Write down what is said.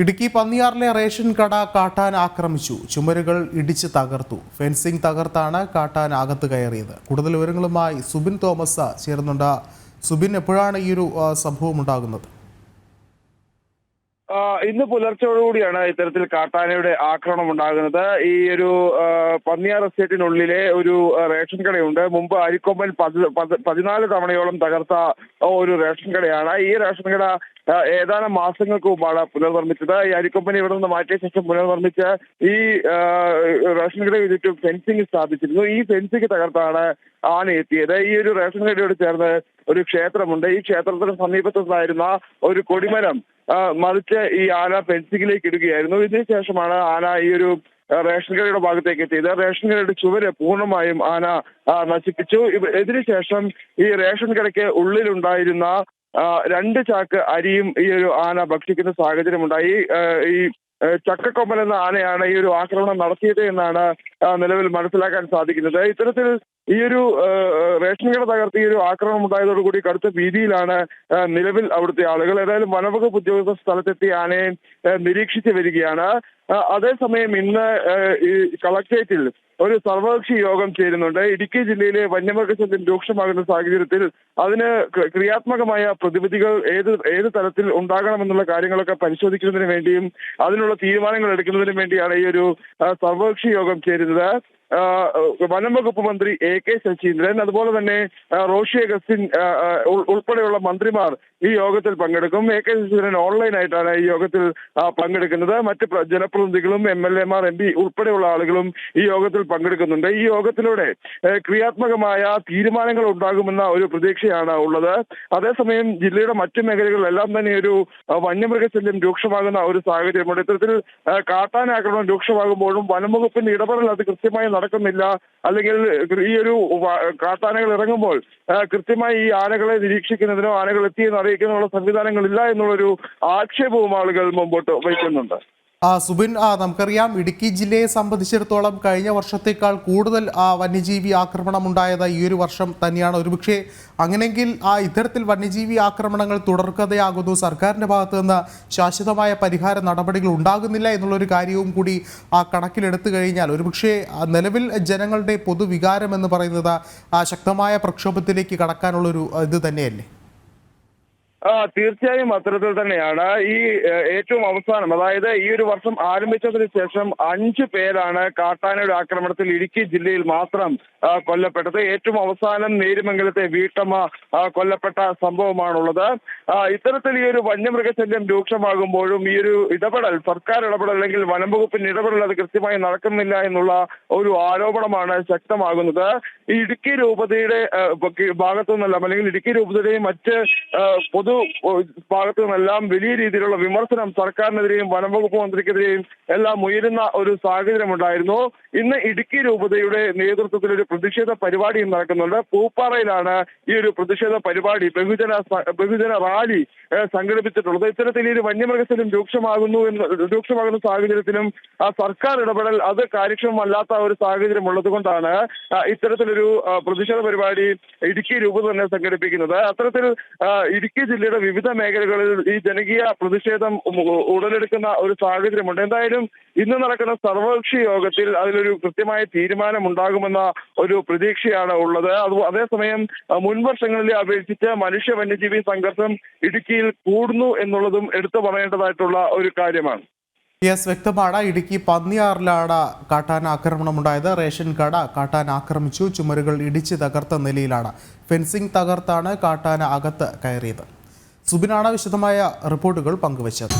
Idukki പന്നിയാറിലെ ration കട കാട്ടാൻ ആക്രമിച്ചു. ചുമരുകൾ ഇടിച്ച് തകർത്തു. ഫെൻസിംഗ് തകർത്താണ് കാട്ടാൻ അകത്ത് കയറിയത്. കൂടുതൽ വിവരങ്ങളുമായി സുബിൻ തോമസ് ചേരുന്നുണ്ട്. സുബിൻ, എപ്പോഴാണ് ഈ ഒരു സംഭവം ഉണ്ടാകുന്നത്? ഇന്ന് പുലർച്ചയോടുകൂടിയാണ് ഇത്തരത്തിൽ കാട്ടാനയുടെ ആക്രമണം ഉണ്ടാകുന്നത്. ഈ ഒരു പന്നിയാർ എസ്റ്റേറ്റിനുള്ളിലെ ഒരു റേഷൻ കടയുണ്ട്. മുമ്പ് അരിക്കൊമ്പൻ 14 തവണയോളം തകർത്ത ഒരു റേഷൻ കടയാണ്. ഈ റേഷൻ കട ഏതാനും മാസങ്ങൾക്ക് മുമ്പാണ് പുനർനിർമ്മിച്ചത്. ഈ അരിക്കൊമ്പനെ ഇവിടെ നിന്ന് മാറ്റിയ ശേഷം പുനർനിർമ്മിച്ച് ഈ റേഷൻ കടയ്ക്ക് ചുറ്റും ഫെൻസിംഗ് സ്ഥാപിച്ചിരുന്നു. ഈ ഫെൻസിംഗ് തകർത്താണ് ആന എത്തിയത്. ഈ ഒരു റേഷൻ കടയോട് ചേർന്ന് ഒരു ക്ഷേത്രമുണ്ട്. ഈ ക്ഷേത്രത്തിന് സമീപത്തുണ്ടായിരുന്ന ഒരു കൊടിമരം മറിച്ച് ഈ ആന ഫെൻസിംഗിലേക്ക് ഇടുകയായിരുന്നു. ഇതിനുശേഷമാണ് ആന ഈ ഒരു റേഷൻ കടയുടെ ഭാഗത്തേക്ക് എത്തിയത്. റേഷൻ കടയുടെ ചുവര് പൂർണ്ണമായും ആന നശിപ്പിച്ചു. ഇതിനുശേഷം ഈ റേഷൻ കടയ്ക്ക് ഉള്ളിലുണ്ടായിരുന്ന 2 ചാക്ക് അരിയും ഈ ഒരു ആന ഭക്ഷിക്കുന്ന സാഹചര്യമുണ്ടായി. ഈ ചക്കക്കൊമ്പൻ എന്ന ആനയാണ് ഈ ഒരു ആക്രമണം നടത്തിയത് എന്നാണ് നിലവിൽ മനസ്സിലാക്കാൻ സാധിക്കുന്നത്. ഇത്തരത്തിൽ ഈ ഒരു റേഷൻ കട തകർത്ത് ഈ ഒരു ആക്രമണം ഉണ്ടായതോടുകൂടി കടുത്ത ഭീതിയിലാണ് നിലവിൽ അവിടുത്തെ ആളുകൾ. ഏതായാലും വനംവകുപ്പ് ഉദ്യോഗസ്ഥർ സ്ഥലത്തെത്തി ആനയെ നിരീക്ഷിച്ച് വരികയാണ്. അതേസമയം ഇന്ന് ഈ കളക്ട്രേറ്റിൽ ഒരു സർവകക്ഷി യോഗം ചേരുന്നുണ്ട്. ഇടുക്കി ജില്ലയിലെ വന്യമൃഗശല്യം രൂക്ഷമാകുന്ന സാഹചര്യത്തിൽ അതിന് ക്രിയാത്മകമായ പ്രതിവിധികൾ ഏത് തലത്തിൽ ഉണ്ടാകണമെന്നുള്ള കാര്യങ്ങളൊക്കെ പരിശോധിക്കുന്നതിന് വേണ്ടിയും അതിനുള്ള തീരുമാനങ്ങൾ എടുക്കുന്നതിന് വേണ്ടിയാണ് ഈ ഒരു സർവകക്ഷി യോഗം ചേരുന്നത്. വനംവകുപ്പ് മന്ത്രി AK ശശീന്ദ്രൻ, അതുപോലെ തന്നെ റോഷി അഗസ്റ്റിൻ ഉൾപ്പെടെയുള്ള മന്ത്രിമാർ ഈ യോഗത്തിൽ പങ്കെടുക്കും. AK ശശീന്ദ്രൻ ഓൺലൈനായിട്ടാണ് ഈ യോഗത്തിൽ പങ്കെടുക്കുന്നത്. മറ്റ് ജനപ്രതിനിധികളും MLA മാർ MP ഉൾപ്പെടെയുള്ള ആളുകളും ഈ യോഗത്തിൽ പങ്കെടുക്കുന്നുണ്ട്. ഈ യോഗത്തിലൂടെ ക്രിയാത്മകമായ തീരുമാനങ്ങൾ ഉണ്ടാകുമെന്ന ഒരു പ്രതീക്ഷയാണ് ഉള്ളത്. അതേസമയം ജില്ലയുടെ മറ്റു മേഖലകളിലെല്ലാം തന്നെ ഒരു വന്യമൃഗശല്യം രൂക്ഷമാകുന്ന ഒരു സാഹചര്യമുണ്ട്. ഇത്തരത്തിൽ കാട്ടാനാക്രമണം രൂക്ഷമാകുമ്പോഴും വനംവകുപ്പിന്റെ ഇടപെടൽ അത് കൃത്യമായി നടക്കുന്നില്ല. അല്ലെങ്കിൽ ഈ ഒരു കാട്ടാനകൾ ഇറങ്ങുമ്പോൾ കൃത്യമായി ഈ ആനകളെ നിരീക്ഷിക്കുന്നതിനോ ആനകൾ എത്തിയെന്ന് അറിയിക്കുന്നതിനുള്ള സംവിധാനങ്ങളില്ല എന്നുള്ളൊരു ആക്ഷേപവും ആളുകൾ മുമ്പോട്ട് വയ്ക്കുന്നുണ്ട്. സുബിൻ, നമുക്കറിയാം ഇടുക്കി ജില്ലയെ സംബന്ധിച്ചിടത്തോളം കഴിഞ്ഞ വർഷത്തേക്കാൾ കൂടുതൽ വന്യജീവി ആക്രമണം ഉണ്ടായത് ഈ ഒരു വർഷം തന്നെയാണ്. ഒരുപക്ഷെ അങ്ങനെയെങ്കിൽ ഇത്തരത്തിൽ വന്യജീവി ആക്രമണങ്ങൾ തുടർക്കഥയാകുന്നു. സർക്കാരിൻ്റെ ഭാഗത്തു നിന്ന് ശാശ്വതമായ പരിഹാര നടപടികൾ ഉണ്ടാകുന്നില്ല എന്നുള്ളൊരു കാര്യവും കൂടി കണക്കിലെടുത്തു കഴിഞ്ഞാൽ ഒരുപക്ഷെ നിലവിൽ ജനങ്ങളുടെ പൊതുവികാരം എന്ന് പറയുന്നത് ശക്തമായ പ്രക്ഷോഭത്തിലേക്ക് കടക്കാനുള്ളൊരു ഇത് തന്നെയല്ലേ? തീർച്ചയായും അത്തരത്തിൽ തന്നെയാണ്. ഈ ഏറ്റവും അവസാനം, അതായത് ഈ ഒരു വർഷം ആരംഭിച്ചതിന് ശേഷം 5 പേരാണ് കാട്ടാനയുടെ ആക്രമണത്തിൽ ഇടുക്കി ജില്ലയിൽ മാത്രം കൊല്ലപ്പെട്ടത്. ഏറ്റവും അവസാനം നേരുമംഗലത്തെ വീട്ടമ്മ കൊല്ലപ്പെട്ട സംഭവമാണുള്ളത്. ഇത്തരത്തിൽ ഈ ഒരു വന്യമൃഗശല്യം രൂക്ഷമാകുമ്പോഴും ഈ ഒരു ഇടപെടൽ, സർക്കാർ ഇടപെടൽ അല്ലെങ്കിൽ വനംവകുപ്പിന്റെ ഇടപെടൽ അത് കൃത്യമായി നടക്കുന്നില്ല എന്നുള്ള ഒരു ആരോപണമാണ് ശക്തമാകുന്നത്. ഈ ഇടുക്കി രൂപതയുടെ ഭാഗത്തു നിന്നെല്ലാം അല്ലെങ്കിൽ ഇടുക്കി രൂപതയുടെയും മറ്റ് പൊതു ഭാഗത്തു നിന്നെല്ലാം വലിയ രീതിയിലുള്ള വിമർശനം സർക്കാരിനെതിരെയും വനംവകുപ്പ് മന്ത്രിക്കെതിരെയും എല്ലാം ഉയരുന്ന ഒരു സാഹചര്യം ഉണ്ടായിരുന്നു. ഇന്ന് ഇടുക്കി രൂപതയുടെ നേതൃത്വത്തിൽ ഒരു പ്രതിഷേധ പരിപാടിയും നടക്കുന്നുണ്ട്. പൂപ്പാറയിലാണ് ഈ ഒരു പ്രതിഷേധ പരിപാടി, ബഹുജന റാലി സംഘടിപ്പിച്ചിട്ടുള്ളത്. ഇത്തരത്തിൽ ഈ ഒരു വന്യമൃഗശല്യം രൂക്ഷമാകുന്ന സാഹചര്യത്തിലും സർക്കാർ ഇടപെടൽ അത് കാര്യക്ഷമമല്ലാത്ത ഒരു സാഹചര്യം ഉള്ളത് കൊണ്ടാണ് ഇത്തരത്തിലൊരു പ്രതിഷേധ പരിപാടി ഇടുക്കി രൂപത തന്നെ സംഘടിപ്പിക്കുന്നത്. അത്തരത്തിൽ ഇടുക്കി ജില്ലയുടെ വിവിധ മേഖലകളിൽ ഈ ജനകീയ പ്രതിഷേധം ഉടലെടുക്കുന്ന ഒരു സാഹചര്യമുണ്ട്. എന്തായാലും ഇന്ന് നടക്കുന്ന സർവകക്ഷി യോഗത്തിൽ അതിലൊരു കൃത്യമായ തീരുമാനം ഉണ്ടാകുമെന്ന ഒരു പ്രതീക്ഷയാണ് ഉള്ളത്. അതേസമയം മുൻ വർഷങ്ങളിലെ അപേക്ഷിച്ച് മനുഷ്യ വന്യജീവി സംഘർഷം ഇടുക്കിയിൽ കൂടുന്നു എന്നുള്ളതും എടുത്തു പറയേണ്ടതായിട്ടുള്ള ഒരു കാര്യമാണ്. വ്യക്തമാണ്. ഇടുക്കി പന്നിയാറിലാണ് കാട്ടാന ആക്രമണം ഉണ്ടായത്. റേഷൻ കട കാട്ടാന ആക്രമിച്ചു. ചുമരുകൾ ഇടിച്ച് തകർത്ത നിലയിലാണ്. ഫെൻസിംഗ് തകർത്താണ് കാട്ടാന അകത്ത് കയറിയത്. സുബിനാണ് വിശദമായ റിപ്പോർട്ടുകൾ പങ്കുവച്ചത്.